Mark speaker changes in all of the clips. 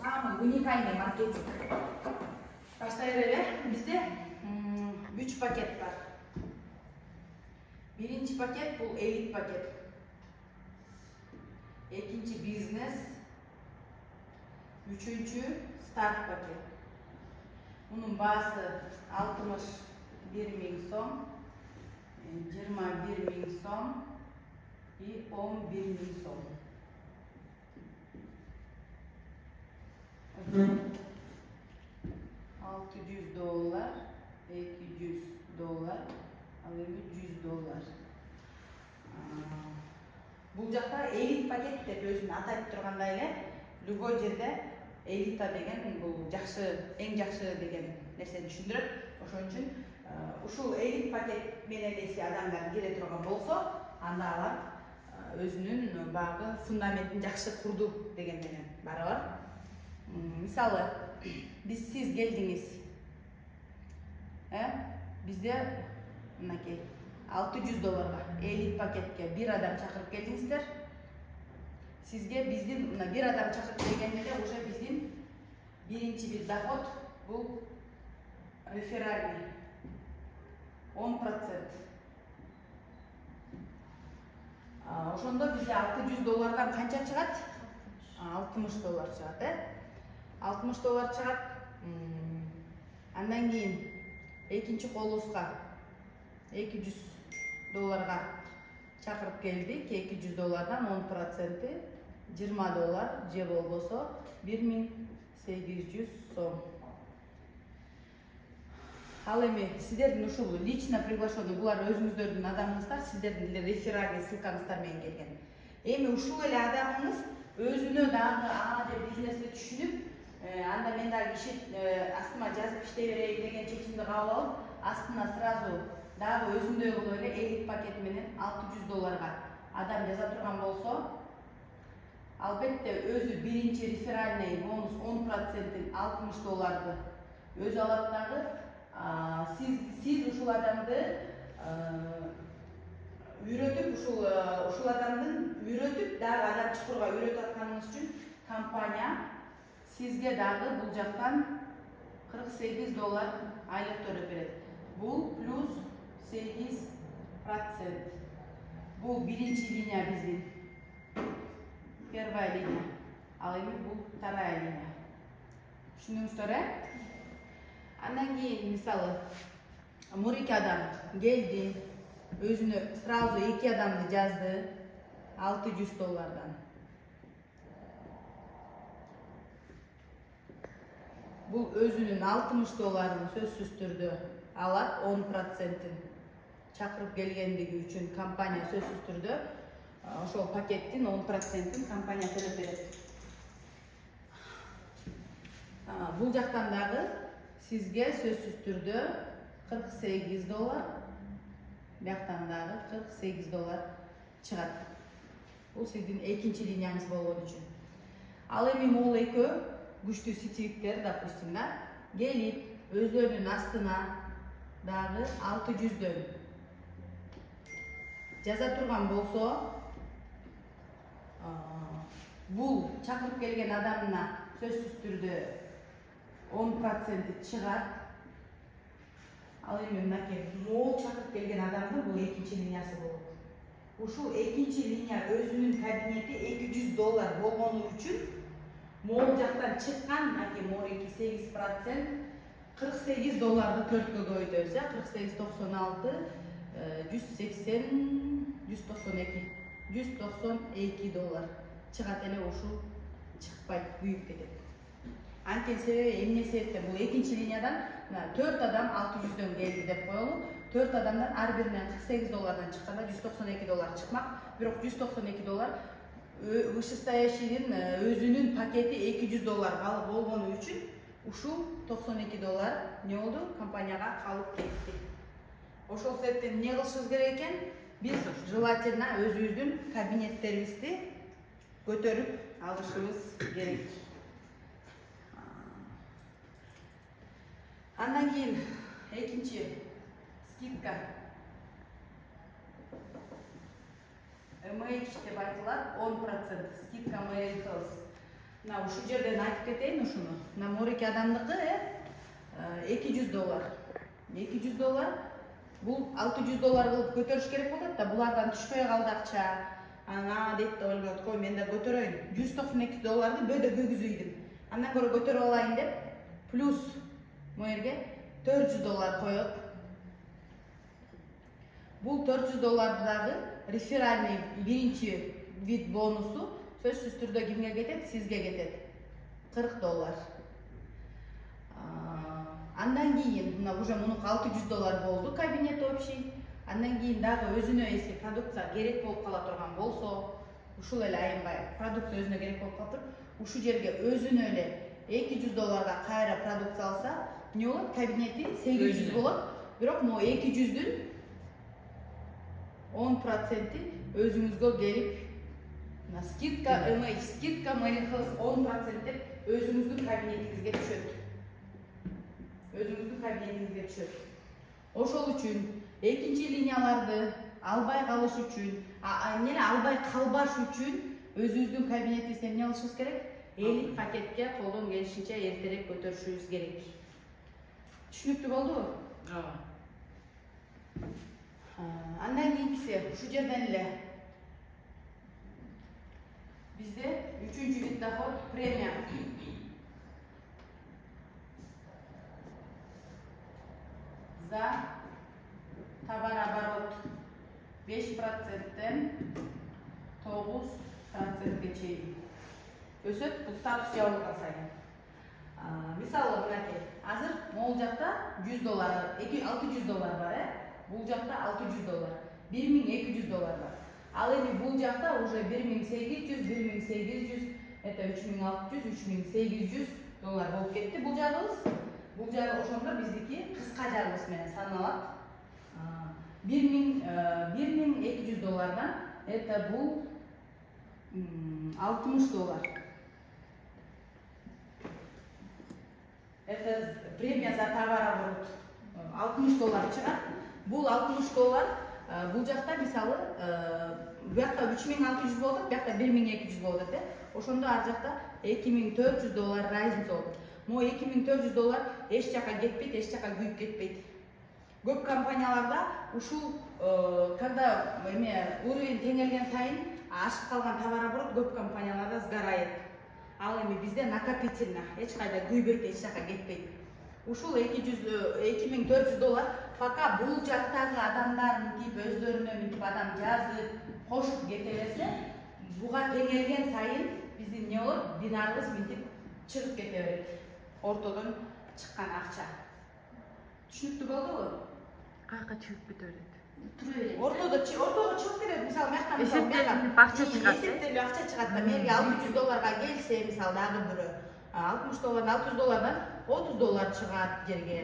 Speaker 1: самый уникальный маркетинг. Баштайлар бизде 3 пакет бар. Биринчи пакет бул элит пакет. Экинчи бизнес. Үчүнчү старт пакет. Мунун баасы 61 000 сом, 21 000 сом и 11 000 сом. 600 доллар, 200 доллар, ал эми 100 доллар. Бул жакта элит пакет деп өзүн атайт тургандай эле, любой жерде элита деген бул жакшы, эң жакшы деген нерсени түшүндүрөт. Ошон үчүн ушул элит пакет менен эси адамдар кире турган болсо, анда алар өзүнүн багы фундаментин жакшы курду деген менен барабар. Мисалы, сиз келдиңиз. Бизде мынакей 600 долларга элит пакетке бир адам чакырып келдиңиздер. Сизге биздин мына бир адам чакырып келгенде уже биздин биринчи бир доход бул реферальный 10%. Ошондо бизде 600 доллардан канча чыгат? 60 доллар чыгат, 60 доллар чыгат. Андан кийин экинчи колубузга 200 долларга чакырып келдик. 200 доллардан 10% 20 доллар же болбосо 1800 сом. Ал эми сиздердин ушул лично приглашенный, булар өзүңүздөрдүн адамыңыздар, сиздердин эле реферальный ссылкаңыздар менен келген. Эми ушул эле адамыңыз өзүнө дагы деп бизнести түшүнүп, анда мен дагы киши астыма жазып иштей берейин деген чечимди кабыл алып, астына сразу дагы өзүндөй кылып эле элит пакет менен 600 долларга адам жаза турган болсо, албетте өзү биринчи реферальный бонус 10% 60 долларды өзү алат дагы. Сиз ушул адамды үйрөтүп, ушул адамдын үйрөтүп, дагы адам чукурга үйрөтүп атканыңыз үчүн компания сизге дагы бул жактан 48 доллар айлык төлөп берет. Бул плюс 8%. Бул биринчи линия биздин. Первая линия. Ал эми бул вторая линия. Түшүндүңүздөр? Андан кийин мисалы мурик адам келди, өзүнө сразу 2 адамды жазды 600 доллардан. Бул өзүнүн 60 долларын сөзсүз түрдө алат, 10%-ин чакырып келгендиги үчүн компания сөзсүз түрдө ошол пакеттин 10%-ин компания төлөп берет. Бул жактан дагы сизге сөзсүз түрдө 48 доллар, бияктан дагы 48 доллар чыгат. Бул сиздин экинчи линияңыз болгон үчүн. Ал эми могул экөө күчтүү сетевиктер, допустим, келип, өздөрүнүн астына дагы 600-дөн жаза турган болсо, бул чакырып келген адамына сөзсүз түрдө 10% чыгат. Ал эми мынакей могул чакырып келген адамдын бул экинчи линиясы болот. Ушул экинчи линия өзүнүн кабинети 200 доллар болгону үчүн могул жактан чыккан мынакей морики 8% 48 долларды 4-кө көбөйтөбүз, 48.96 192 доллар чыгат эле, ушул чыкпайт, күйүп кетет. Анткени себеби эмне себептен бул экинчи линиядан 4 адам 600-дөн келди деп коелу. 4 адамдан ар биринен 48 доллардан чыкканда 192 доллар чыкмак. Бирок 192 доллар вышестоящийдин өзүнүн пакети 200 доллар болгону үчүн ушул 92 доллар не болду? Компанияга калып кетти. Ошол себептен эмне кылышыбыз керек экен? Биз желательно өзүбүздүн кабинеттерибизди көтөрүп алышыбыз керек. Андан кийин экинчи скидка. MH деп айтылат, 10% скидка MH. Мына ушул жерден айтып кетейин ушуну. Мына Морики адамдыкы $200. $200. Бул $600 кылып көтөрүш керек болот да, булардан түшпөй калды акча. Ана дейт да ойлоп кой, мен да көтөрөйүн. $192 бөдө көгүзүйдүм. Андан көрө көтөрүп алайын деп, плюс моерге $400 коет. Бул $400 дагы реферальный биринчи вид бонусу сөзсүз түрдө кимге кетет? Сизге кетет. $40. Андан кийин мына уже мунук $600 болду кабинет общий. Андан кийин дагы өзүнө если продукция керек болуп кала турган болсо, ушул эле аябай продукция өзүнө керек болуп калып, ушул жерге өзүнө эле $200 кайра продукция алса, эмне болот? Кабинети 800 болот. Бирок могу 200-дүн 10% өзүңүзгө келип, скидка, скидка Marine 10% деп өзүңүздүн кабинетиңизге түшөт. Өзүңүздүн кабинетиңизге түшөт. Ошол үчүн экинчи линияларды албай калыш үчүн, албай калбаш үчүн өзүбүздүн кабинетибизде эмне кылышыбыз керек? Элит пакетке колдон келишинче эртерээк көтөрүшүбүз керек. Түшүнүктүү болдубу? Андан кийинкиси ушул жерден эле бизде 3-чү вид доход премия. За товарооборот 5%-тен 9%-ге чейин өсөт. Бул статус жабылган сайын. Мисалы мынакей, азыр могул жакта $100, $600 бар, бул жакта $600, $1200 бар. Ал эми бул жакта уже 1800, 1800, это 3600, 3800 доллар болуп кетти бул жагыбыз. Бул жагы ошондо биздики кыска жагыбыз менен саналат. $1200, это бул $60. Это премия за товарооборот. $60 чыгат. Бул $60, бул жакта мисалы буякта 3600 болот, буякта 1200 болот, ошондо ар жакта $2400 разница болот. Могу $2400 эч жака кетпейт, эч жака күйүп кетпейт. Көп компанияларда ушул когда уровень теңелген сайын ашып калган товарооборот көп компанияларда сгорает. Ал эми бизде накопительно, эч кайда күйбөйт, эч жака кетпейт. Ушул $2400 пока бул жактагы адамдар мынтип өздөрүнө мынтип адам жазып, кошуп кете берсе, буга теңелген сайын биздин эмне болот? Бинарыбыз мынтип чыгып кете берет. Ортодон чыккан акча. Түшүнүктүү болдубу?
Speaker 2: Кайка чыгып кете берет?
Speaker 1: Ортодо чыгып кетет. Мисалы мыяктан
Speaker 2: эсептелип акча чыгат.
Speaker 1: Эсептелип акча чыгат да. Менге $600 келсе, мисалы дагы бирөө $60, $600 $30 чыгат жерге.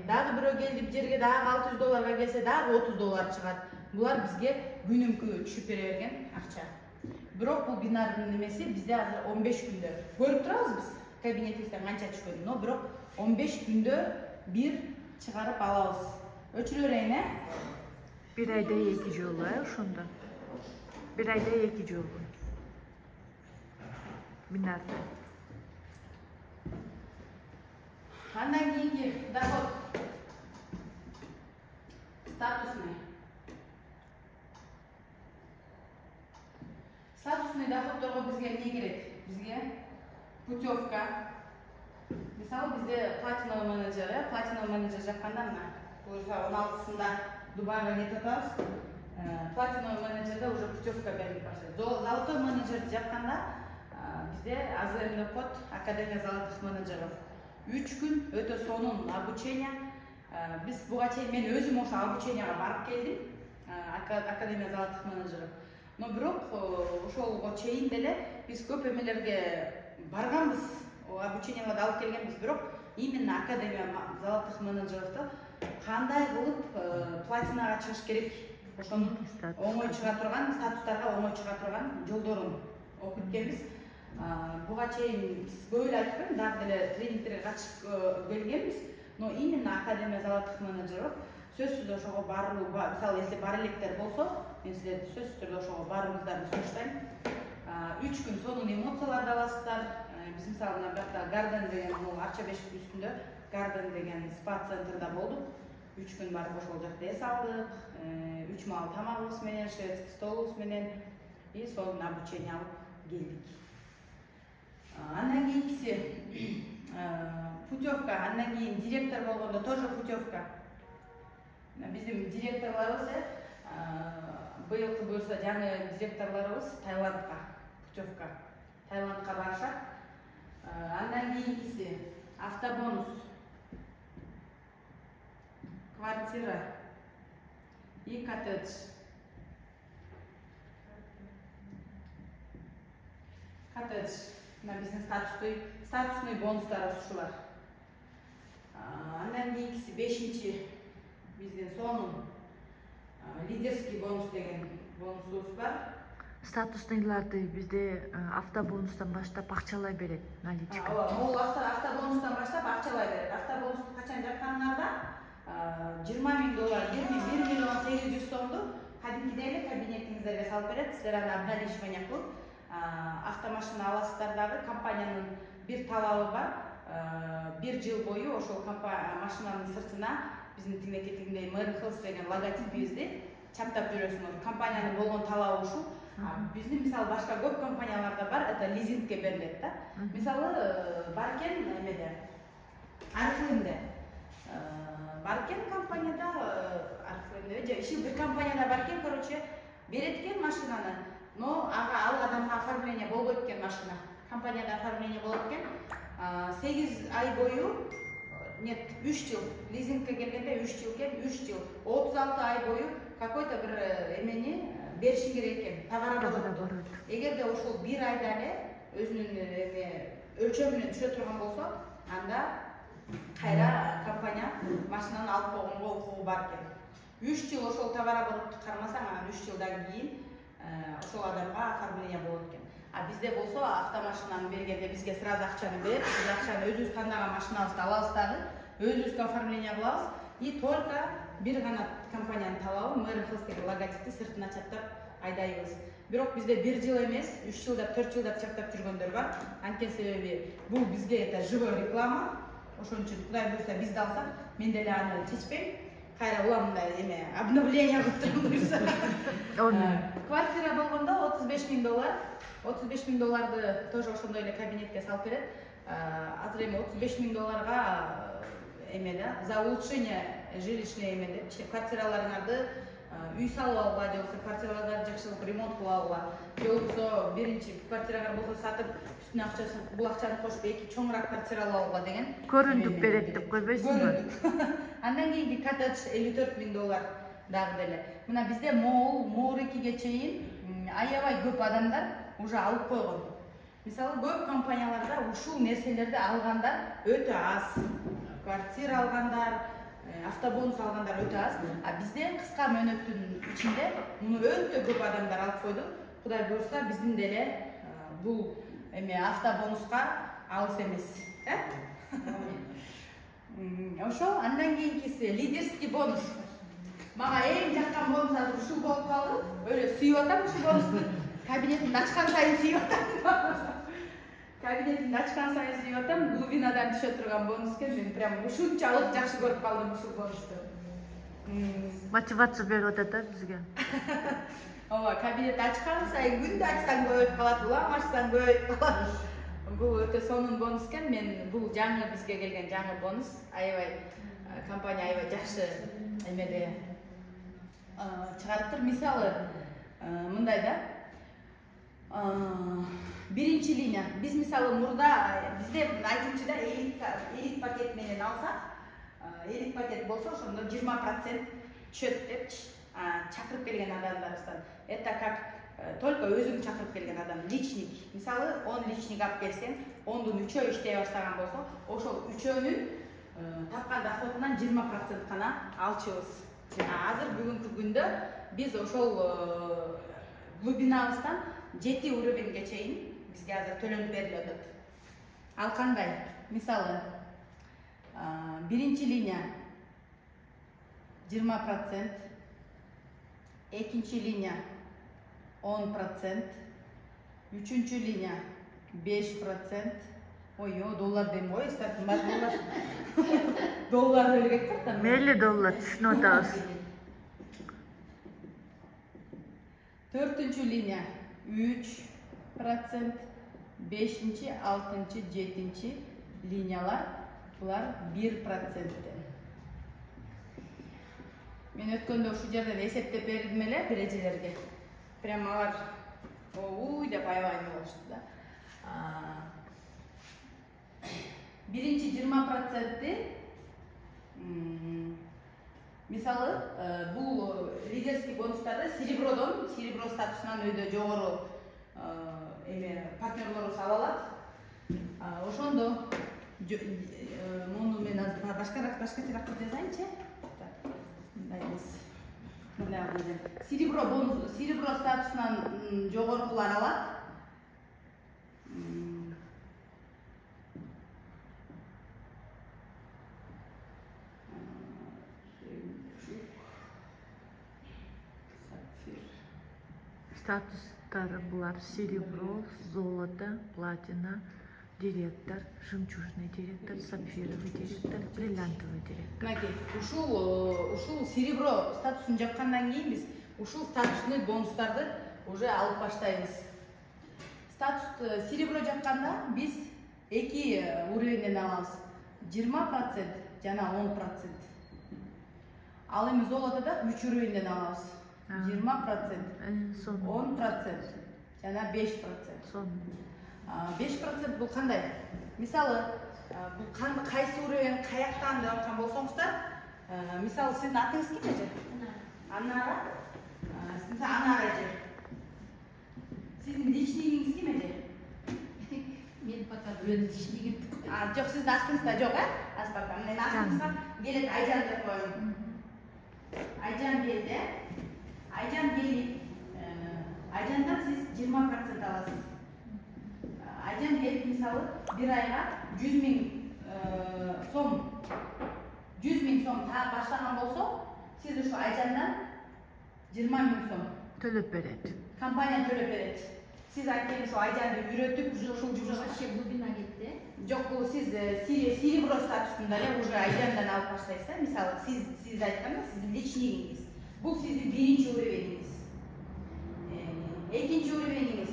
Speaker 1: Дагы бирөө келип жерге дагы $600 келсе, дагы $30 чыгат. Булар бизге күнүмкү түшүп бере берген акча. Бирок бул бинардын немеси бизде азыр 15 күндө. Көрүп турабыз биз кабинетибизден канча түшкөнүн, но бирок 15 күндө бир чыгарып алабыз. Өчүрө берейин,
Speaker 2: Bir ayda 2 жолу, ошондо. Bir ayda 2 жолу. Бинарды.
Speaker 1: Андан кийинки доход. Статусный. Статусный доходторго бизге эмне керек? Бизге путевка. Мисалы бизде платиновый менеджер жакканда мына 16-сында Дубайга кетип атабыз. Платиновый менеджерде уже путевка берилип баштайт. Золотой менеджер жакканда бизде АЗМ код Академия золотых менеджеров. 3 күн өтө сонун обучение. Биз буга чейин мен өзүм ошо обученияга барып келдим. Академия золотых менеджеров. Но бирок ошолго чейин деле биз көп эмелерге барганбыз. Обученияга да алып келгенбиз, бирок именно Академия золотых менеджеровдо кандай кылып платинага чыгыш керек, ошонун оңой чыга турган, статустарга оңой чыга турган жолдорун окуп келебиз. Буга чейин биз көп эле айтып коеюн, дагы деле тренингтерге катышып келгенбиз, но именно Академия золотых менеджеров сөзсүз ошого баруу, мисалы если бар электер болсо, мен силерди сөзсүз түрдө ошого барууңуздарды сунуштайм. 3 күн сонун эмоцияларды аласыздар, Biz misal mына buyakta Garden деген Арча бешик үстүндө Garden деген спа центрда болдук. 3 күн барып ошол жакта эс алдык. 3 маал тамагыбыз менен, шведский столубуз менен и сонун обучение алып келдик. Андан кийинкиси путевка, андан кийин директор болгондо тоже путевка. Биздин директорлорубуз быйылкы буюрса жаңы директорлорубуз Таиландка путевка. Таиландка барышат. Андан кийинкиси автобонус, квартира и коттедж. Коттедж. Мына биздин статусный бонустар ушулар. Андан кийинкиси 5-чи биздин сонун лидерский бонус деген бонусубуз бар.
Speaker 2: Статуслыларды бизде автобонустан баштап акчалай берет наличка.
Speaker 1: Ол автобонустан баштап акчалай берет. Автобонусту качан жакканыңарда $20,000, 1,800,000 сомду кадимкидей эле кабинетиңиздерге салып берет. Силер аны обналичивание кылып автомашина аласыздар дагы. Компаниянын бир талабы бар. 1 жыл бою ошол машинанын сыртына биздин тигиндей Mary Hills деген логотипибизди чаптап жүрөсүңөр. Компаниянын болгон талабы ушул. Биздин мисалы башка көп компанияларда бар, это лизингке берилет да. Мисалы бар экен эмеде Арфлинде бар экен компанияда, Арфлинде же иши бир компанияда бар экен, короче, берет экен машинаны, но ал адамга оформление болбойт экен машина. Компанияда оформление болот экен. 8 ай бою, нет, 3 жыл, лизингке келгенде 3 жыл экен, 3 жыл, 36 ай бою какой-то бир эмени бериши керек экен, товарооборот. Эгерде ошол 1 айда эле өзүнүн өлчөмүнө түшө турган болсо, анда кайра компания машинаны алып койгонго укугу бар экен. 3 жыл ошол товарооборотду кармасаң, анан 3 жылдан кийин ошол адамга оформление болот экен. А бизде болсо автомашинаны бергенде бизге сразу акчаны берет, биз акчаны өзүбүз тандаган машинабызды алабыз дагы, өзүбүзгө оформление кылабыз и только бир гана компаниянын талабы Mary Hills деген логотипти сыртына чаптап айдайбыз. Бирок бизде 1 жыл эмес, 3 жылдап, 4 жылдап чаптап жүргөндөр бар. Анткени себеби бул бизге это живой реклама. Ошон үчүн Кудай буйрса бизди алсак, мен деле аны чечпейм. Кайра уламындай эме обновление кылып турам буйрса. Квартира болгондо $35,000. $35,000 тоже ошондой эле кабинетке салып берет. Азыр эми $35,000 эме да, за улучшение жилищный эме деп квартираларыңарды үй салып алууга же болбосо квартираларды жакшылап ремонт кылып алууга же болбосо биринчи квартираңар болсо сатып үстүнө акчасын бул акчаны кошуп эки чоңураак квартира алып алууга деген
Speaker 2: көрүндүк берет деп койбойсуңбу?
Speaker 1: Андан кийинки коттедж $54,000 дагы деле. Мына бизде Моул 2ге чейин аябай көп адамдар уже алып койгон. Мисалы көп компанияларда ушул нерселерди алгандар өтө аз. Квартира алгандар, автобонус алгандар өтө аз. А бизде кыска мөөнөттүн ичинде муну өтө көп адамдар алып койду. Кудай буйрса биздин деле бул эме автобонуска алыс эмес. Ошол андан кийинкиси лидерский бонус. Мага эң жаккан бонус азыр ушул болуп калды. Өлө сүйүп атам ушул бонусту. Кабинетимди ачкан сайын сүйүп атам. Кабинетимди ачкан сайын сүйүп атам. Глубинадан түшө турган бонус экен. Мен прям ушунча алып жакшы көрүп калдым ушул бонусту.
Speaker 2: Мотивация берип атат да бизге.
Speaker 1: Ооба, кабинет ачкан сайын күндө ачсаң көбөйүп калат, улам ачсаң көбөйүп калат. Бул өтө сонун бонус экен. Мен бул жаңы бизге келген жаңы бонус. Аябай компания аябай жакшы эмеде чыгарыптыр. Мисалы мындай да. Биринчи линия. Биз мисалы мурда бизде айтымчыда элит пакет менен алсак, элит пакет болсо ошондо 20% түшөт деп чакырып келген адамдарыбыздан. Это как только өзүң чакырып келген адам, личник. Мисалы 10 личник алып келсең, 10дун 3-өө иштей баштаган болсо, ошол 3өөнүн тапкан доходунан 20% гана алчубыз. Азыр бүгүнкү күндө биз ошол глубинабыздан 7 уровеньге чейин бизге азыр төлөнүп берилип атат. Ал кандай? Мисалы, биринчи линия 20%, экинчи линия 10%, үчүнчү линия 5%, Ой, доллар дейм ғой, стартын бар доллар. Доллар өлгек тұрттан.
Speaker 2: Мейлі доллар, түшініп отағыз.
Speaker 1: 4-cü liniya 3%, 5-ci, 6-cı, 7-ci liniyalar bunlar 1%'den. Men ötkönde şu yerden eseptep berdim ele derecelerge. Prem alar oy dep aybay boluştu da. Birinci 20%'ti. Misalı bu liderlik bonuslarda Silibro statusundan öde jogorу partnerlorubuz ала алат. Ошондо муну мен азыр башкачараак кылып жазайынчы. Silibro statusundan жогорукулар алат.
Speaker 2: Статустары бұлар серебро, золото, платина, директор, жемчужный директор, сапфировый директор, бриллиантовый директор.
Speaker 1: Мынакей, ушул серебро статусын жапкандан кийин биз ушул статусный бонустарды уже алып баштайбыз. Статус серебро жапканда биз эки уровеньден алабыз. 20% жана 10%. Ал эми золотодо 3 уровеньден алабыз. 20%, 10% жана 5%. 5% бул кандай? Мисалы, бул кайсы уровень каяктан деп аткан болсоңуздар, мисалы сиздин атыңыз кимде? Анара. Анара же. Сиздин личныйыңыз кимде? Мен пока личныйым. Жок, сиздин астыңызда жок, аспарта. Мен астыңызга келет Айжан деп коеюн. Айжан келди. Aycan gelip, Aycan'dan siz 20% alasınız. Aycan gelip misalı bir ayga 100 bin som ta başlanan olsa siz şu Aycan'dan 20 bin som
Speaker 2: Төлөп берет.
Speaker 1: Kampanya төлөp берет. Siz aytken şu Aycan'da üretip
Speaker 3: глубина кетти.
Speaker 1: Жоқ, бұл siz Silibro statusunda уже Aycan'dan alıp başlaysa, misalı siz aytkanda sizin личныйыңыз. Bu sizin birinci uğraveniniz. İkinci uğraveniniz.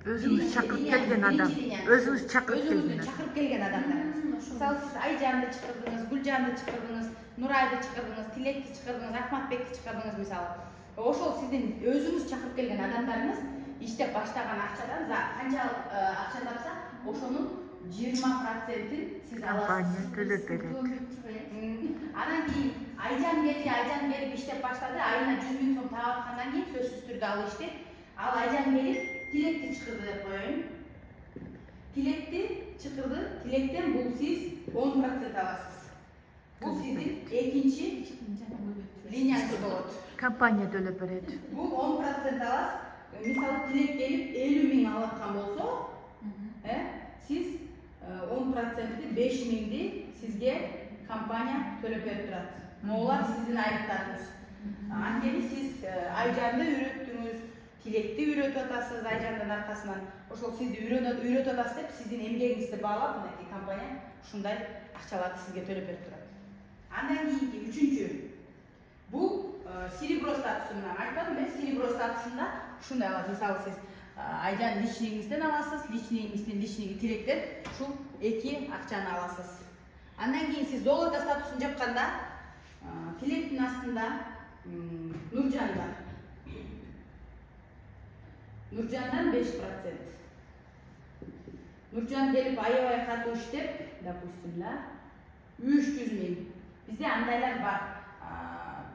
Speaker 2: Özümüz çakırıp kelgen adam. Özümüz çakırıp kelgen
Speaker 1: adamlarımız. Misal siz Aycan'da çıkırdınız, Gülcan'da çıkırdınız, Nuray'da çıkırdınız, Tilek'te çıkırdınız, Ahmetbek'te çıkırdınız misal. Oşol sizin özümüz çakırıp kelgen adamlarınız işte başlagan akçadan kançalık akça tapsa oşonun 20%'in siz alasınız.
Speaker 2: Kampanya төлөп берет.
Speaker 1: Anan keyin Aycan gelip işlep başladı. Ayına 100 bin som taap atkandan keyin sözsüz türde al işlep. Al Aycan gelip Tilek'te çıkırdı dep koyun. Tilek'te çıkırdı. Tilek'ten bu siz 10% alasınız. Bu sizin ikinci linyanız olur.
Speaker 2: Kampanya төлөп берет.
Speaker 1: Bu 10% alas. Misal Tilek gelip 50 bin alatkan bolsa, siz 10%'i 5 bindi sizge kampanya төлөп берип турат. Moğollar sizin ayıplarınız. Ankeni siz Aycan'da ürettiniz, Tilek'te üretip atasınız Aycan'dan arkasından. Oşol sizde üretip atasınız hep sizin emgeğinizde bağlap kampanya şunday akçalardı sizge төлөп берип турат. Andan keyinki üçüncü. Bu Silibro statusundan aytmadım ben. Silibro statusunda şunday alasınız. Misal siz Aycan личныйыңыздан alasınız, личныйыңызден Tilek'ten şu iki akçаны alasınız. Andan keyin siz zolото statusun japkanda Tilek'in astında Nurcan var. Nurcan'dan 5%. Nurcan gelip ayabay katı işlep, допустим, 300 bin. Bizde andaylar var.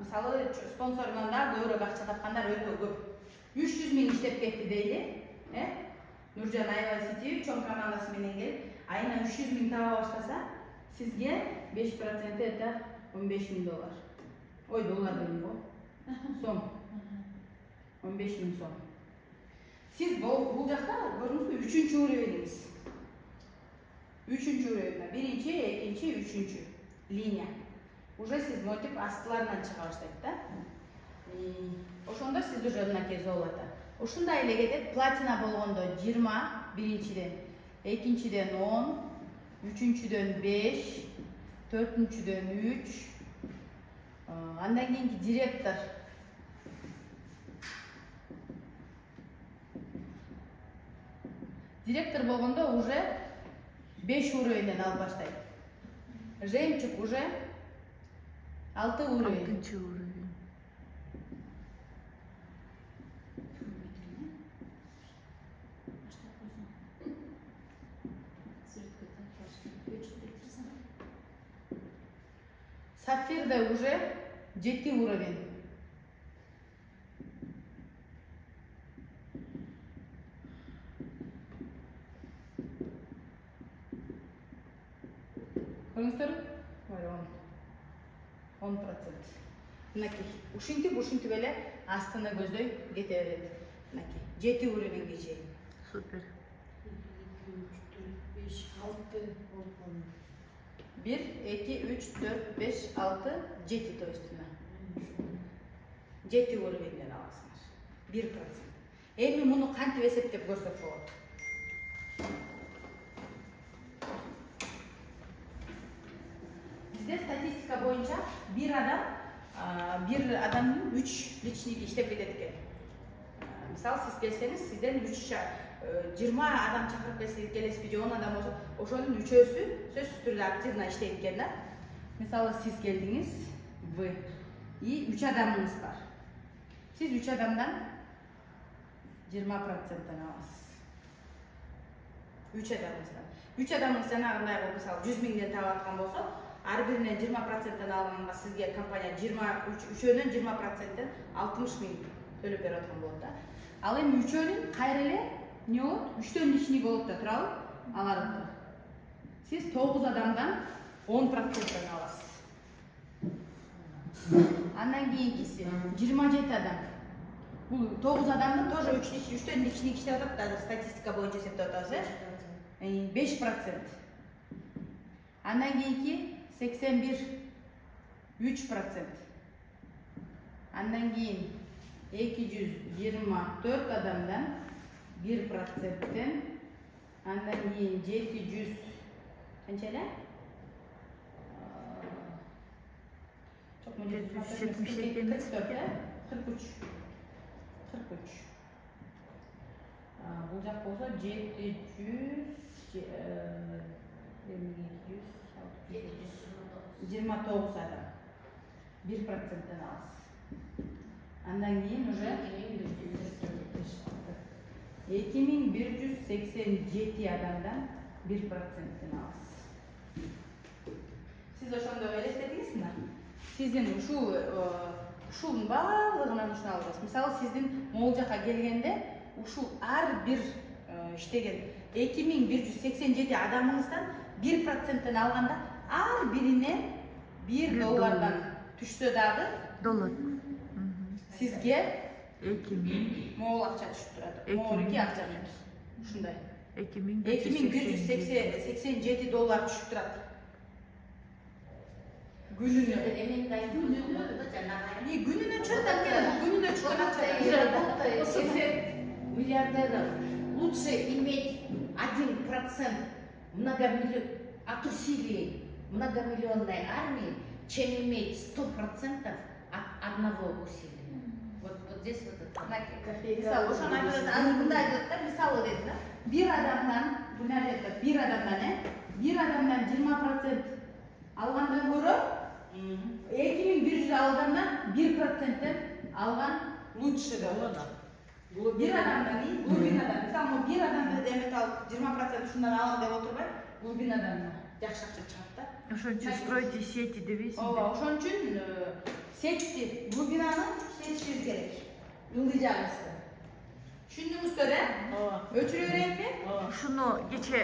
Speaker 1: Misalı sponsorundan da doğru akça tapkanlar öyle көп. 300 bin işlep ketти deyli. Nurcan ayabay sitip, çoğun komandası menen gelip, ayına 300 bin tava başlasa, sizge 5% ete 15 bin dolar. Oy dolar benim bu. Son. 15 bin son. Siz bu jakta görüyorsunuz 3. uğraveniniz. 3. uğravenler. Birinci, ikinci, 3. Linya. Уже siz motif astılarından çıka başlayıp da. Oşonda siz уже mınakey zolото. Ушундай эле кетет, платина болгондо 20 биринчиден, экинчиден 10, үчүнчүдөн 5, төртүнчүдөн 3, андан кийинки директор. Директор болгондо уже 5 уровеньден алып баштайт. Жемчуг уже 6 уровень.
Speaker 2: 6 уровень.
Speaker 1: Сапфирда уже 7 уровень. Көрүңүздөр? 10%. Мынакей, ушинтип эле астына көздөй кете берет. Мынакей, 7 уровеньге чейин.
Speaker 2: Супер.
Speaker 1: 1, 2, 3, 4, 5, 6, 7 то есть. 7 уровеньден аласыңар. 1%. Эми муну кантип эсептеп көрсөк болот? Бизде статистика боюнча bir адамдын 3 личниги иштеп кетет экен. Мисалы сиз келсеңиз, сизден 20 адам чакырып келесизби же 10 адам болсо, ошонун 3-өсү сөзсүз түрдө активно иштейт экен да. Мисалы сиз келдиңиз, вы и 3 адамыңыз бар. Сиз 3 адамдан 20%-тан аласыз. 3 адамыңыздан. 3 адамыңыз жанагындай болуп, мисалы 100 миңден таап аткан болсо, ар биринен 20%-тан алганга сизге компания 3-өнөн 20%-тан 60 миң төлөп берип аткан болот да. Ал эми 3-өнүн кайра эле не болот? 3төн личный болот да, турабы? Аларда. Сиз 9 адамдан 10%-тан аласыз. Андан кийинкиси 27 адам. Бул 9 адамдын тоже 3төн личный иштеп атат, азыр статистика боюнча эсептеп атабыз, 5%. Андан кийинки 81 3%. Андан кийин 224 адамдан 1%-тен, андан кийин 700 канча эле? 43. Бул жак болсо 729 адам. 1%-тен аласыз. Андан кийин уже 2187 адамдан 1%-тен аласыз. Сиз ошондо элестетиңизби? Сиздин ушунун баардыгынан ушуну алабыз. Мисалы сиздин могул жака келгенде ушул ар бир иштеген 2187 адамыңыздан 1%-тен алганда ар бирине $1 түшсө дагы
Speaker 2: доллар.
Speaker 1: Сизге
Speaker 2: 2000
Speaker 1: могул акча түшүп турат. Могул эки акча менен. Ушундай. $2187 түшүп турат. Күнүнө. Күнүнө чөтөп келет. Күнүнө чыккан акча.
Speaker 3: Миллиардеров лучше иметь 1% от усилий многомиллионной армии, чем иметь 100% от одного усилия. Вот здесь вот это.
Speaker 1: Мисалы, ошону айтат, азыр мындай айтат да, мисалы дейт да. Bir адамдан 20% алгандан көрө 2100 адамдан 1%-тен алган лучше болот. Bir адамдан глубинадан, мисалы, bir адамдан демек алып 20% ушундан алам деп отурбай, глубинадан жакшы акча чыгат да.
Speaker 2: Ошон үчүн стройте сети дебейсиңби?
Speaker 1: Ооба, ошон үчүн сетти, глубинаны иштетишибиз керек. Ылдый жагыбызды. Түшүндүңүздөр, өчүрө берейинби?
Speaker 2: Ушуну кече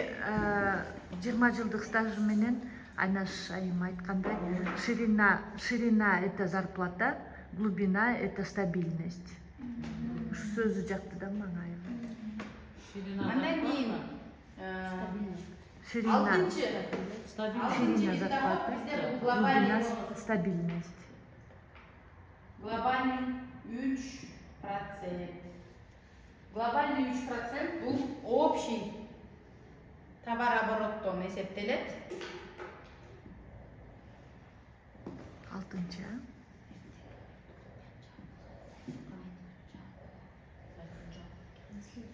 Speaker 2: 20 жылдык стажым менен Айнаш айым айткандай, ширина это зарплата, глубина это стабильность. Ушу сөзү жакты да мага.
Speaker 1: Андан кийин
Speaker 2: Ширина зарплата, глубина стабильность.
Speaker 1: Глобальный 3%. Глобальный 3% бул общий товар обороттон эсептелет.
Speaker 2: 6-нчы.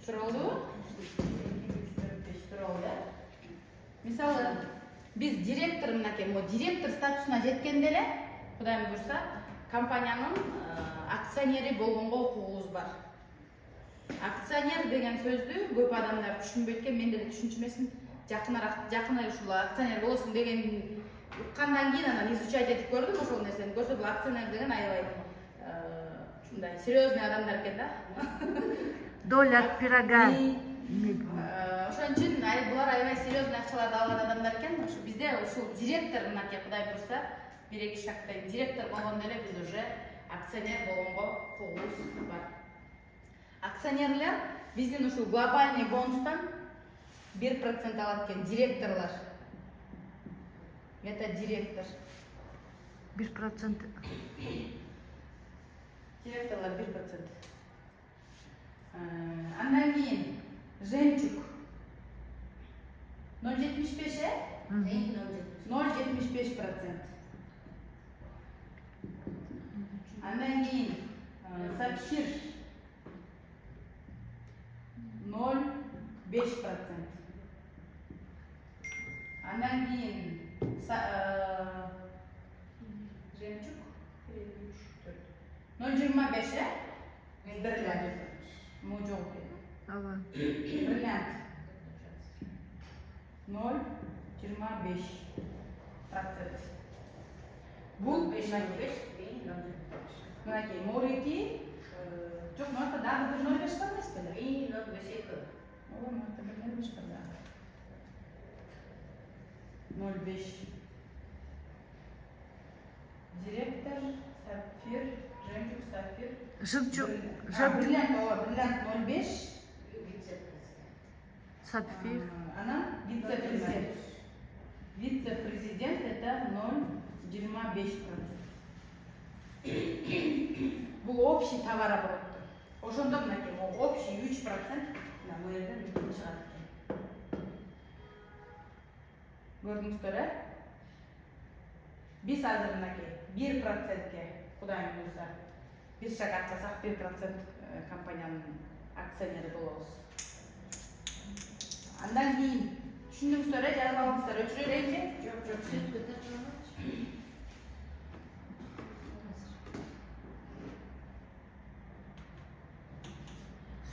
Speaker 1: Суралды? Суралды. Мисалы, биз директор мынакей, директор статусуна жеткенде эле, Кудайым буйрса, компаниянын акционери болгонго укугубуз бар. Акционер деген сөздү көп адамдар түшүнбөйт экен, мен деле түшүнчү эмесмин. Жакын ушул акционер болосуң деген уккандан кийин анан изучать этип көрдүм ошол нерсени. Көрсө бул акционер деген аябай ушундай серьезный адамдар экен да.
Speaker 2: Доля от пирога.
Speaker 1: Ошон үчүн булар аябай серьезный акчаларды алган адамдар экен. Ошо бизде ушул директор мынакей Кудай буйрса, 1-2 шактан директор болгондо эле биз уже акционер болгонго укугубуз бар. Акционерлер биздин ушул глобальный бонустан 1% алат экен директорлор. Это директор.
Speaker 2: 1%.
Speaker 1: Директорлар 1%. Андан кийин жемчуг 0,75 0,75%. Андан кийин сапфир 0,5%. Андан кийин жемчуг 0,25 бриллиант. Мужок.
Speaker 2: Ага.
Speaker 1: Бриллиант 0,25%. Бул 5,5. Мынакей морики жок, мынакта дагы 0,5 бар эмес беле? 0,5. Ой, мынакта 0,5 бар дагы. 0,5. Директор, сапфир, жемчуг, сапфир.
Speaker 2: Жемчуг.
Speaker 1: Бриллиант 0,5.
Speaker 2: Сапфир.
Speaker 1: Она вице-президент. Вице-президент это 0,25%. Бұл общий товар обороты. Ошондо мынакей общий 3% на бул жерден чыгат экен. Көрдүңүздөр, э? Биз азыр мынакей 1%ке Кудайым буйрса, биз шаг атсак 1% компаниянын акционери болобуз. Андан кийин түшүндүңүздөр, жазып алыңыздар, өчүрө берейинби? Жок.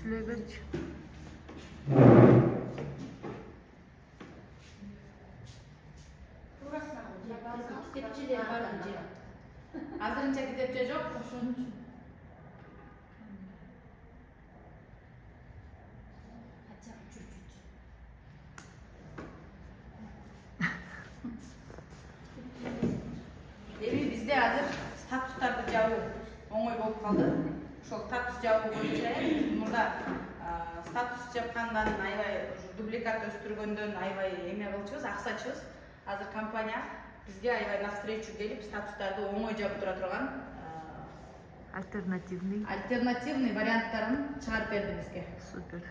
Speaker 2: Сүйлөй берчи.
Speaker 1: Азырынча китепче жок, ошон үчүн. Эми бизде азыр статустарды жабуу оңой болуп калды. Ошол статус жабуу боюнча мурда статус жапкандан аябай дубликат өстүргөндөн аябай эме кылчубуз, аксачыбыз. Азыр компания бизге аябай навстречу келип статустарды оңой жаап тура турган альтернативный варианттарын чыгарып берди бизге.
Speaker 2: Супер.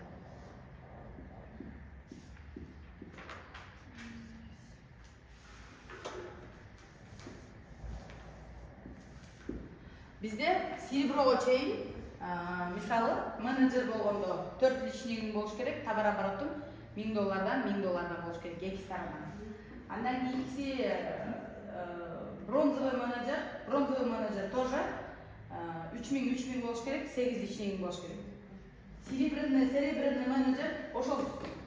Speaker 1: Bizde сереброго чейин, мисалы, менеджер болгондо 4 личнигиң болуш керек, товар оборотун $1000 болуш керек, эки сторонан. Андан кийинкиси бронзовый менеджер тоже 3000 болуш керек, 8 личнигиң болуш керек. Серебряный менеджер, ошол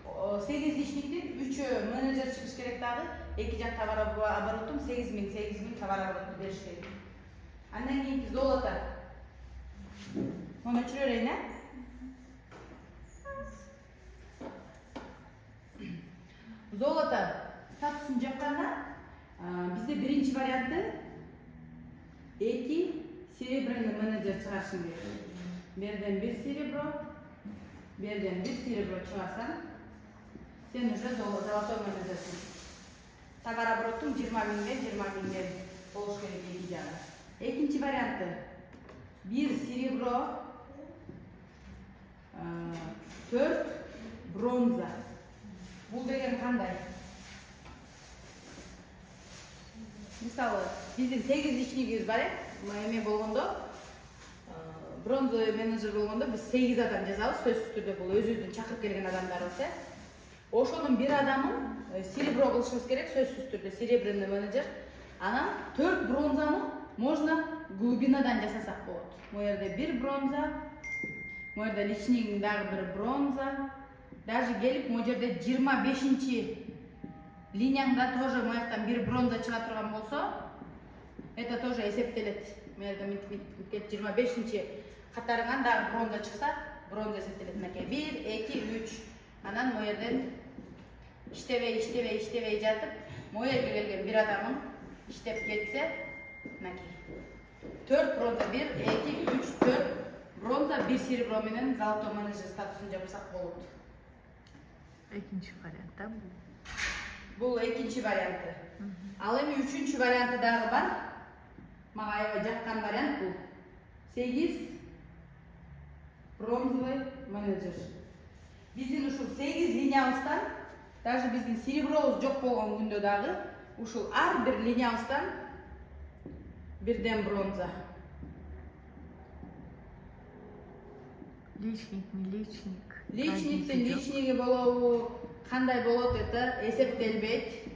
Speaker 1: 8 личниктин 3 менеджер чыгыш керек дагы, эки жак товар оборотун 8000 товар оборотун бериш керек. Андан кийинки золото. Муну өчүрө берейин, э? Золото статусун жапканда бизде биринчи варианты эки серебряный менеджер чыгарышың керек. Берден бир серебро чыгарсаң, сен уже золотой менеджерсиң. Товар оборотун 20 000 болуш керек эки жагы. Экинчи варианты бир серебро, 4 бронза. Бул деген кандай? Мисалы, биздин 8 личнигибиз бар эме болгондо, бронзовый менеджер болгондо биз 8 адам жазабыз, сөзсүз түрдө бул өзүбүздүн чакырып келген адамдарыбыз, Ошонун бир адамын серебро кылышыбыз керек, сөзсүз түрдө серебряный менеджер. Анан 4 бронзаны можно глубинадан жасасак болот. Бул жерде 1 бронза, бул жерде личнигин дагы бир бронза. Даже келип бул жерде 25-чи линияңда тоже мояктан 1 бронза чыга турган болсо, это тоже эсептелет. Бул жерде мынтип 25-чи катарыңан дагы бронза чыкса, бронза эсептелет. Мынакей 1, 2, 3. Анан бул жерден иштебей жатып, бул жерге келген бир адамын иштеп кетсе, мынакей 4 бронза, 1, 2, 3, 4 бронза, 1 серебро менен золотой менеджер статусун жапсак болот.
Speaker 2: Экинчи вариант, да?
Speaker 1: Бул экинчи варианты. Ал эми үчүнчү варианты дагы бар. Мага аябай жаккан вариант бул. 8 бронзовый менеджер. Биздин ушул 8 линиябыздан, даже биздин серебробуз жок болгон күндө дагы, ушул ар бир линиябыздан бирден бронза.
Speaker 2: Личник, не личник.
Speaker 1: Личниктин личниги болобу, кандай болот, это эсептелбейт.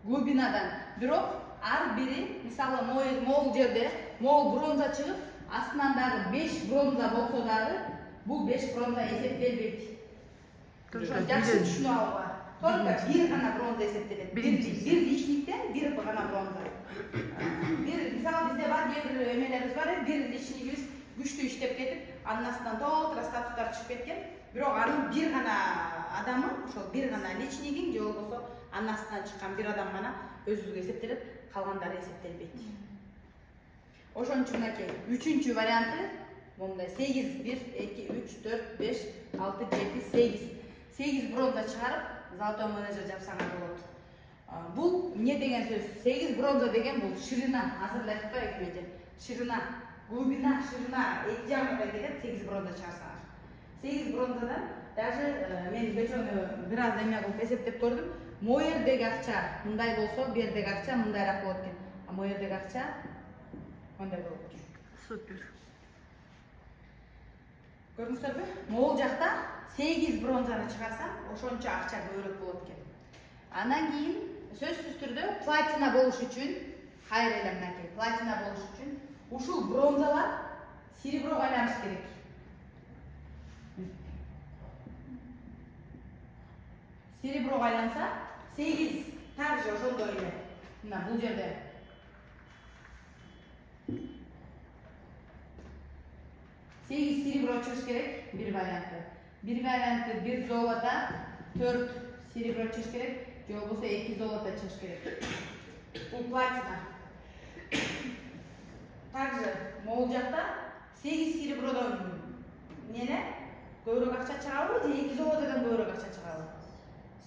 Speaker 1: Глубинадан. Бирок ар бири, мисалы, могул жерде, могул бронза чыгып, астынан дагы 5 бронза болсо дагы, бул 5 бронза эсептелбейт. Жакшы түшүнүп алууга. Только бир гана бронза эсептелет. Бир личниктен бир гана бронза. Бир, мисалы, бизде бар бир эмелерибиз бар, бир личнигибиз күчтүү иштеп кетип, анын астынан толтура статустар чыгып кеткен. Бирок анын бир гана адамы, ошол бир гана личнигин же болбосо анын астынан чыккан бир адам гана өзүбүзгө эсептелет, калгандары эсептелбейт. Ошон үчүн мынакей үчүнчү варианты мындай 8, 1, 2, 3, 4, 5, 6, 7, 8. 8 бронза чыгарып, золотой менеджер жапсаңар болот. Бул эмне деген сөз? 8 бронза деген бул ширина, азыр эле айтканбы экмеже? Ширина, глубина, ширина эки жагына кетет 8 бронза чыгарсаңар. 8 бронзадан даже мен кечөө бир аз эме кылып эсептеп көрдүм. Могу жердеги акча мындай болсо, бу жердеги акча мындайраак болот экен. А могу жердеги акча мындай болот экен.
Speaker 2: Супер.
Speaker 1: Көрдүңүздөрбү? Могул жакта 8 бронзаны чыгарсам, ошончо акча көбүрөөк болот экен. Андан кийин сөзсүз түрдө платина болуш үчүн, кайра эле мынакей, платина болуш үчүн ушул бронзалар сереброго айланыш керек. Сереброго айланса, 8 также ошондой эле. Мына бул жерде сегиз серебро чыгыш керек, бир варианты. Бир варианты 1 золото, 4 серебро чыгыш керек, же болбосо 2 золото чыгыш керек. Бул платина. Также могул жакта 8 серебродон эмне көбүрөөк акча чыгабы же 2 золотодон көбүрөөк акча чыгабы?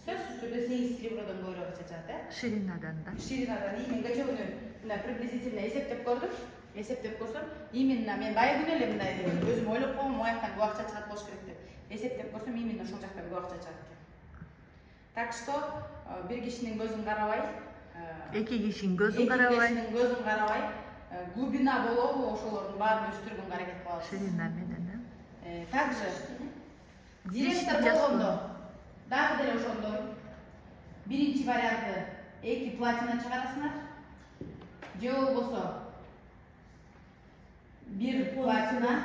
Speaker 1: Сөзсүз түрдө 8 серебродон көбүрөөк акча чыгат,
Speaker 2: Ширинадан да.
Speaker 1: Ширинадан мен кечээ күнү мына приблизительно эсептеп көрдүм. Эсептеп көрсөм, именно мен бая күнү эле мындай өзүм ойлоп койгом, мояктан көп акча чыгат болуш керек деп. Эсептеп көрсөм, именно ошол жактан көп акча чыгат экен. Так что бир кишинин көзүн карабай,
Speaker 2: Эки кишинин көзүн карабай,
Speaker 1: эки кишинин көзүн карабай, глубина болобу, ошолордун баарын өстүргөнгө аракет кылабыз.
Speaker 2: ширина менен,
Speaker 1: Также директор болгондо дагы деле ошондой. Биринчи варианты 2 платина чыгарасыңар. Же болбосо 1 платина,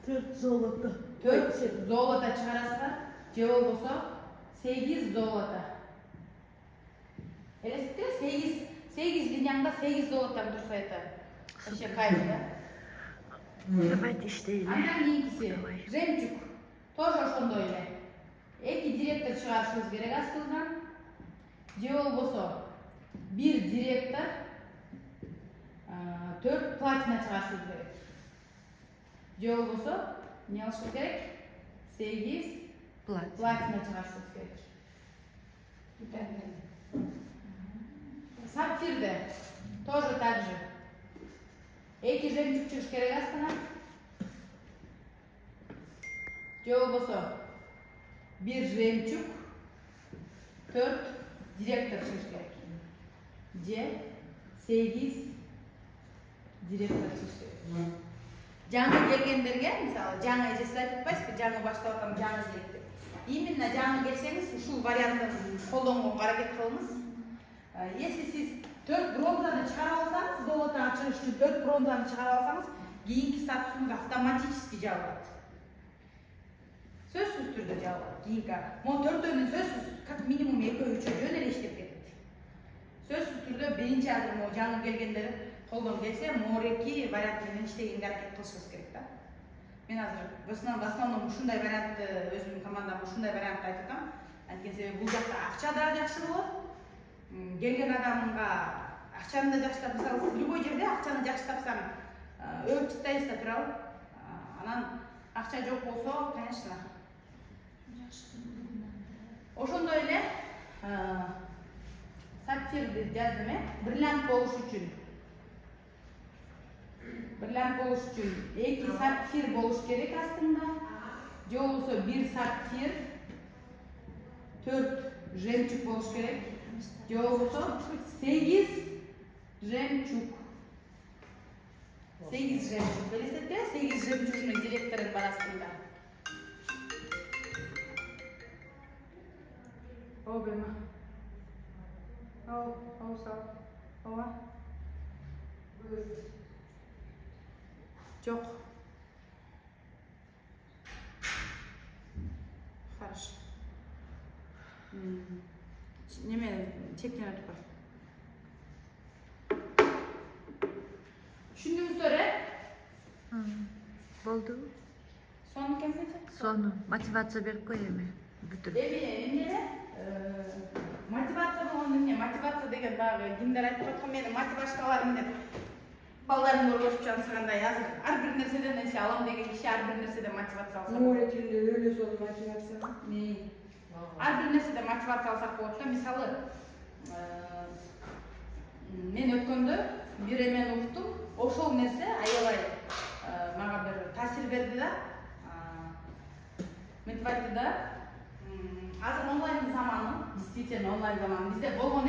Speaker 3: 4 золото.
Speaker 1: 4 золото чыгарасыңар. Же болбосо 8 золото. Элестетиңиз, 8 линияңда 8 золотон турса это. Вообще кайф, да?
Speaker 2: Давайте иштейли.
Speaker 1: Андан кийинкиси жемчуг. Тоже ошондой эле. 2 директор чыгарышыбыз керек астыбыздан. Же болбосо 1 директор, 4 платина чыгарышыбыз керек. Же болбосо эмне кылышыбыз керек? 8 платина чыгарышыбыз керек. Сапфирде тоже так же. 2 жемчуг чыгыш керек астына. Же болбосо 1 жемчуг, 4 директор шығыш керек. Же 8 директор шығыш керек. Жаңы келгендерге, мысалы, жаңы эжеси айтып атпайсызбы, жаңы баштап атам, жаңы келет деп. Именно жаңы келсеңиз, ушул варианттын колдонгонго аракет кылыңыз. Если сиз 4 бронзаны чыгарып алсаңыз, золото ачыш үчүн 4 бронзаны чыгарып алсаңыз, кийинки статусуңуз автоматически жабылат. Сөзсүз түрдө жабылат. Кийинки. Могу 4-төнүн сөзсүз, как минимум 2-3 жөн эле иштеп кетет. Сөзсүз түрдө биринчи азыр могу жаңы келгендер колдон келсе, морeki вариант менен иштегенге аракет кылышыбыз керек да. Мен азыр в основном ушундай вариантты өзүмдүн командам ушундай вариантты айтып атам. Анткени себеби бул жакта акча да жакшы болот. Келген адамга акчаны да жакшы, мисалы, любой жерде акчаны жакшы тапсаң, өп чыттайсыз да турабы. Анан акча жок болсо, конечно. Ошондой эле сапфирди жаздым, бриллиант болуш үчүн. Бриллиант болуш үчүн 2 сапфир болуш керек астында. Же болбосо 1 сапфир, 4 жемчуг болуш керек. Же болбосо 8 жемчуг. 8 жемчуг. Билесизби? 8 жемчужный директордун бар астында. Обема. Ова. Жоқ. Хорошо. Неме чектен өтүп бар. Түшүндүңүздөр,
Speaker 2: Болду.
Speaker 1: Сону кемде?
Speaker 2: Сону мотивация берип кой эми. Бүтүр.
Speaker 1: Эмне? Мотивация болгондо эмне? Мотивация деген багы кимдер айтып аткан, менин мотивацияларым менен балдарым көргөзүп жатсагандай, азыр ар бир нерседен эсе алам деген киши ар бир нерседен мотивация алса.
Speaker 3: Море тилинде өлө сол мотивация.
Speaker 1: Ар бир нерседен мотивация алсак болот да. Мисалы, мен өткөндө бир эмени уктум, ошол нерсе аябай мага бир таасир берди да. Мынтип айтты да, азыр онлайн заманы, действительно онлайн заманы. Бизде болгон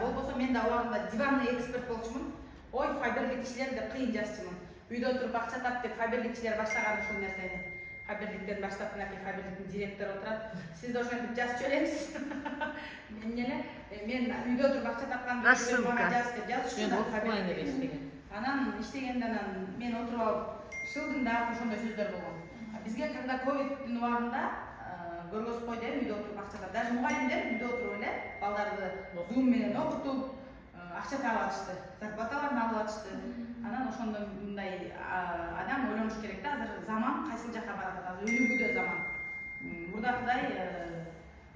Speaker 1: болбосо мен да убагында диванный эксперт болчумун. Ой, фаберлик кишилер деп кыйын жазчумун. Үйдө отуруп акча тап деп фаберлик кишилер баштаган ушул нерсени. Фаберликтен баштап мынакей фаберликтин директору отурат. Сиз да ошентип жазып жибереңиз. Мен үйдө отуруп акча тапканды мага жаз деп жазышчу да фаберликте. Анан иштегенде мен отуруп алып шылдым да ошондой сөздөр болгон. Бизге когда ковидтин убагында көргөзүп койду үйдө отуруп акча тап. Даже мугалимдер үйдө отуруп эле балдарды Zoom менен окутуп акча таап атышты, зарплаталарын алып атышты. Анан ошондо мындай адам ойлонуш керек да, азыр заман кайсыл жакка барат, азыр өнүгүүдө заман. Мурдакыдай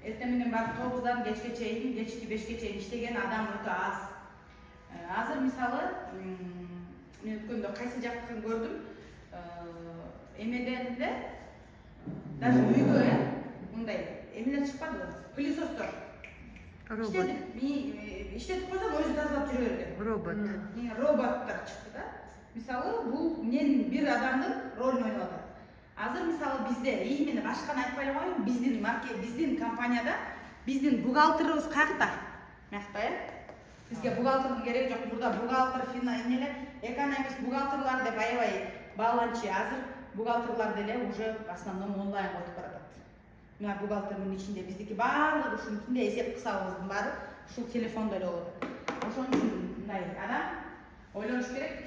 Speaker 1: эртең менен барып 9-дан кечке чейин, кечки 5-ке чейин иштеген адам өтө аз. Азыр мисалы, мен өткөндө кайсы жактын көрдүм, эмеден эле даже үйгө мындай эмелер чыкпадыбы? Пылесостор. İşletip koysam özü тазалап жүрө берген.
Speaker 2: Робот.
Speaker 1: Роботтар чыкты да. Мисалы, бул мен бир адамдын ролун ойноп атат. Азыр мисалы бизде именно башканы айтпай эле коеюн, биздин компанияда биздин бухгалтерыбыз каякта? Мякта, Бизге бухгалтердин кереги жок. Бурда бухгалтер, экономист, бухгалтерлар деп аябай бааланчы. Азыр бухгалтерлар деле уже в основном онлайн өтүп баратат. Мына бухгалтердин ичинде биздики баардыгы ушунун ичинде эсеп кысабыздын баары ушул телефондо эле болот. Ошон үчүн мындай адам ойлонуш керек.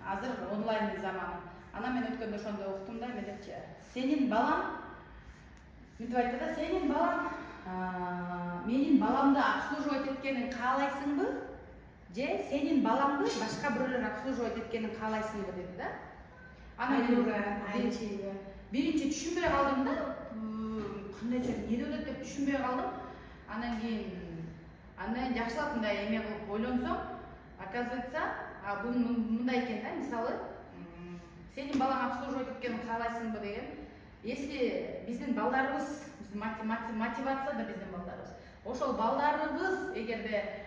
Speaker 1: Азыр онлайн заманы. Ана мен өткөндө ошондо уктум да, медепчи. Сенин балаң мынтип айтты да, сенин балаң менин баламды обслуживать эткенин каалайсыңбы? Же сенин балаңды башка бирөөлөр обслуживать эткенин каалайсыңбы деди да. Ана мен биринчи түшүнбөй калдым да. Кандайча эмне өтөт деп түшүнбөй калдым. Андан кийин жакшылап мындай эме кылып ойлонсом, оказывается, бул мындай экен да, мисалы, сенин балаң обслуживать эткенин каалайсыңбы деген. Если биздин балдарыбыз, мотивация да биздин балдарыбыз. Ошол балдарыбыз эгерде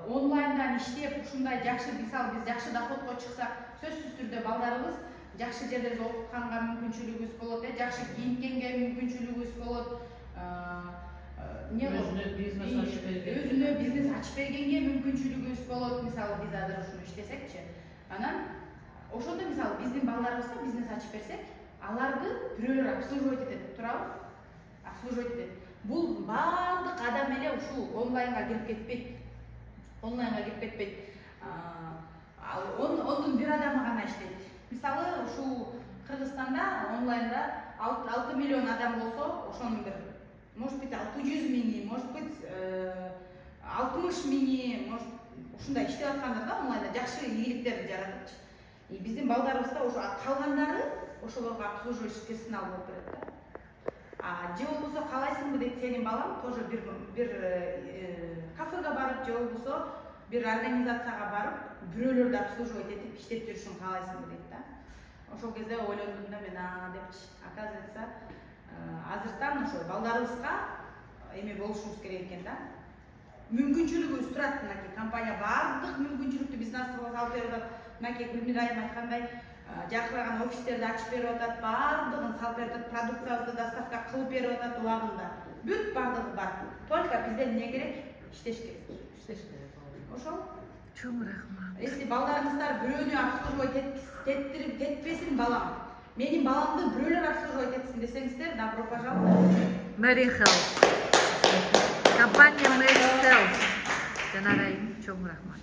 Speaker 1: онлайндан иштеп ушундай жакшы, мисалы, биз жакшы доходко чыксак, сөзсүз түрдө балдарыбыз жакшы жерлерде окутканга мүмкүнчүлүгүбүз болот, жакшы кийинткенге мүмкүнчүлүгүбүз болот. Өзүнө бизнес ачып бергенге мүмкүнчүлүгүбүз болот. Мисалы биз азыр ушуну иштесекчи, анан ошондо мисалы биздин балдарыбызга бизнес ачып берсек, аларды бирөөлөр обслуживать этет, туурабы? Обслуживать этет. Бул баардык адам эле ушул онлайнга кирип кетпейт. Ондун бир адамы гана иштейт. Мисалы ушул Кыргызстанда онлайнда 6 миллион адам болсо, ошонун бир может быть 600 миңи, может быть 60 миңи, может ушундай иштеп аткандар да онлайнда жакшы ийгиликтерди жаратып. Биздин балдарыбызда ошо калгандары ошолорго обслуживающий персонал болуп берет да. Же болбосо калайсыңбы дейт сенин балаң тоже бир кафеге барып, же болбосо бир организацияга барып, бирөөлөрдү обслуживать этип иштеп жүрүшүн каалайсыңбы дейт да. Ошол кезде ойлондум да мен депчи. Оказывается, азыртан ошо балдарыбызга эме болушубуз керек экен да. Мүмкүнчүлүгүбүз турат, мынакей компания баардык мүмкүнчүлүктү биз насыбалап салып берип атат. Мынакей Гүлмира айым айткандай, жаркыраган офистерди ачып берип атат, баардыгын салып берип атат, продукциябызды доставка кылып берип атат убагында. Бүт баардыгы бар. Только бизден эмне керек? Иштеш керек. Ошол.
Speaker 2: Чоң рахмат.
Speaker 1: Если балдарыңыздар бирөөнү обслуживать этпесин балам, менин баламды бирөөлөр обслуживать этсин десеңиздер, добро пожаловать.
Speaker 2: Mary Health. Компания Mary Health. Жанар айым, чоң рахмат.